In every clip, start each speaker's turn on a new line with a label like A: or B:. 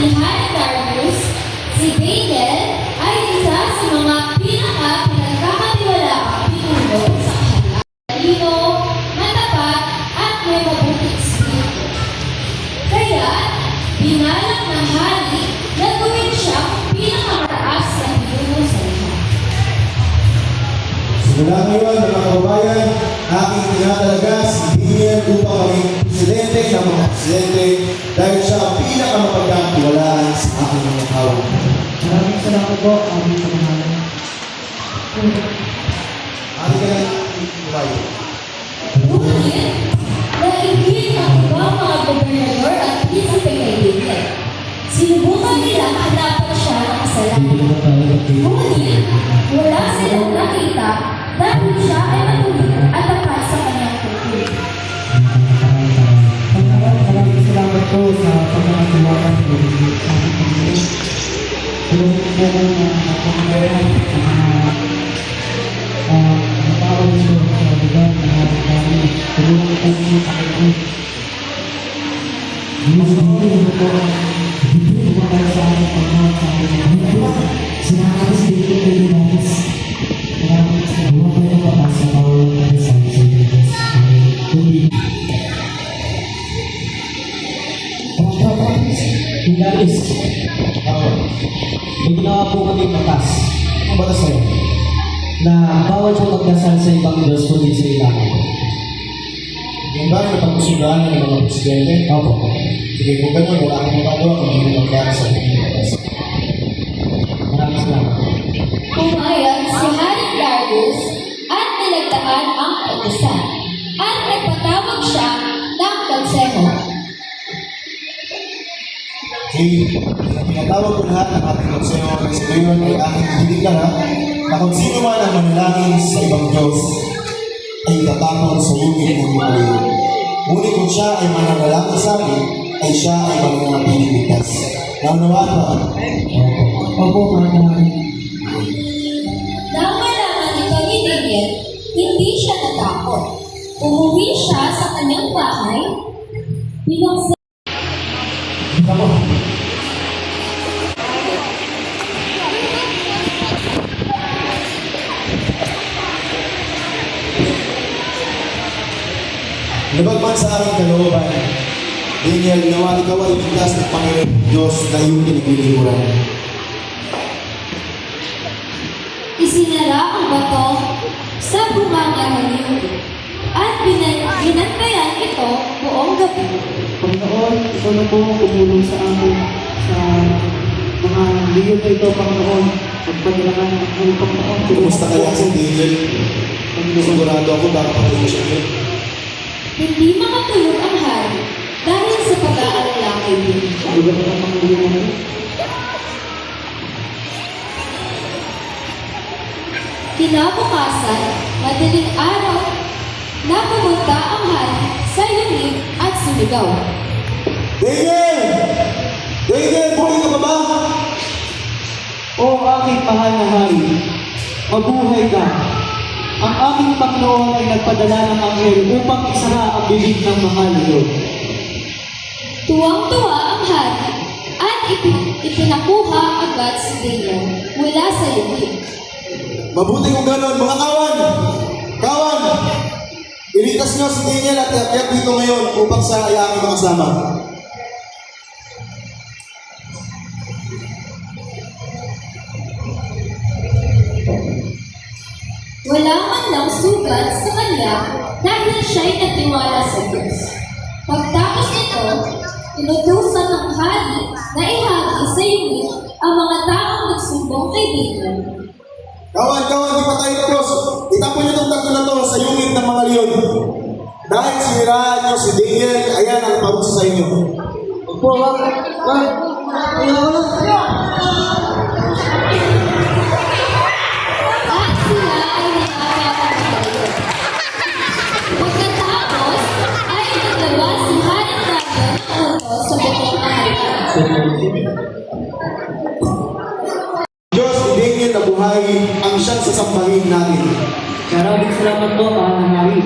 A: Hari Darius, si Daniel ay isa sa mga pinaka-pinagkakatiwalaang pinuno sa kaharian. Talino, matapat, at may mabuting espiritu. Kaya, binalang ng hari na gawin siyang pinakamataas na pinuno sa lahat.
B: Simula ngayon, mga kababayan, aking tinatalaga si Daniel upang maging presidente ng mga presidente dahil siya ang pinakamapagkakatiwalaan sa aking mga tawag.
C: Maraming salamat po, aming pamamahala.
B: Ari ka na tayo.
A: Ngunit, naibig ang ibang mga gobernador at prinsipe kay Daniel. Sinubukan nila hanapan siya ng kasalanan. Ngunit, wala silang nakita dahil siya ay matuloy at tapat sa kanyang kultura.
C: Maraming salamat po sa pagkakatiwala sa aming Panginoon. Tulungan po ko na pagkakaroon sa mga tao nito sa lugar na kami. Tulungan po niyo sa Panginoon. Tulungan po kayo sa aming Panginoon sa aming Panginoon. Sinakal sa dito ko yung nais. Maraming salamat po yung sa tao na sa Diyos. Guys, may ginawa po kami batas.
B: Ang batas na yun?
C: Na bawal po magdasal sa ibang Diyos kundi sa ilangan.
B: Yung ba yung pagkusugaan ng mga presidente?
C: Opo.
B: Sige, kung gano'n, wala akong magagawa kung hindi magkara sa aking batas.
C: Maraming salamat.
A: Pumayag si Hari Darius at nilagdaan ang kautusan at nagpatawag siya ng konseho.
B: Okay, pinatawag ko lahat ng ating konseho ng sa ngayon ay aking hiligan na kung sino man ang manalangin sa ibang Diyos ay tatapon sa yugin ng mga. Ngunit kung siya ay mananalangin sa akin, ay siya ay mananatiling ligtas. Naunawaan ba?
C: Opo, maraming.
A: Nang malaman ito ni Daniel, hindi siya natakot. Umuwi siya sa kanyang bahay, binuksan
B: Labagman sa aking kalooban, Daniel, nawa ikaw ay ligtas ng Panginoon Diyos na iyong kiniglilihuran.
A: isinara ang bato sa bunganga ng liyog at binantayan ito buong gabi.
C: Panginoon, ikaw na po tumulong sa amin sa mga liyog na ito, Panginoon. Pagpanilangan ng mga Panginoon.
B: Kumusta kaya si Daniel? Sigurado ako dapat patuloy siya ngayon.
A: Hindi makatulog ang hari dahil sa pag-aalala kay Daniel.
C: Lugar na ang mga liyog na ito.
A: Kinabukasan, madaling araw, na pumunta ang hari sa yungib at sumigaw.
B: Daniel! Daniel, buhay ka ba ba?
C: O aking mahal na hari, mabuhay ka. Ang aking Panginoon ay nagpadala ng anghel upang isara ang bibig ng mahal niyo.
A: Tuwang-tuwa ang hari at ipinakuha agad si Daniel mula sa yungib.
B: Mabuti kung gano'n, mga kawan! Kawan! Iligtas niyo si Daniel at iakyat dito ngayon upang sa aking mga kasama.
A: Wala man lang sugat sa kanya dahil siya'y nagtiwala sa Diyos. Pagtapos nito, inutusan ng hari na ihagi sa yungib ang mga taong nagsumbong kay Daniel.
B: Kawan, di pa tayo tapos. Itapon niyo itong tatlo na to sa yungib ng mga leon. Dahil siniraan niyo si Daniel, ayan ang parusa sa inyo.
C: Opo,
A: At sila ay nakakapagpapalito. Pagkatapos, ay naglabas si Hari Daniel ng utos sa bukong kaharian.
B: Diyos, si Daniel na buhay ang siyang sasambahin natin.
C: maraming salamat po, mahal na hari.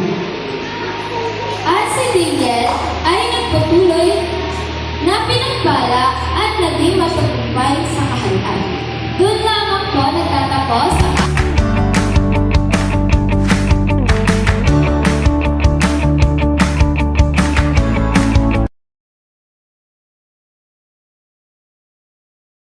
A: At si Daniel ay nagpatuloy na pinagpala at naging matibay sa kaharian. Doon lamang po nagtatapos ang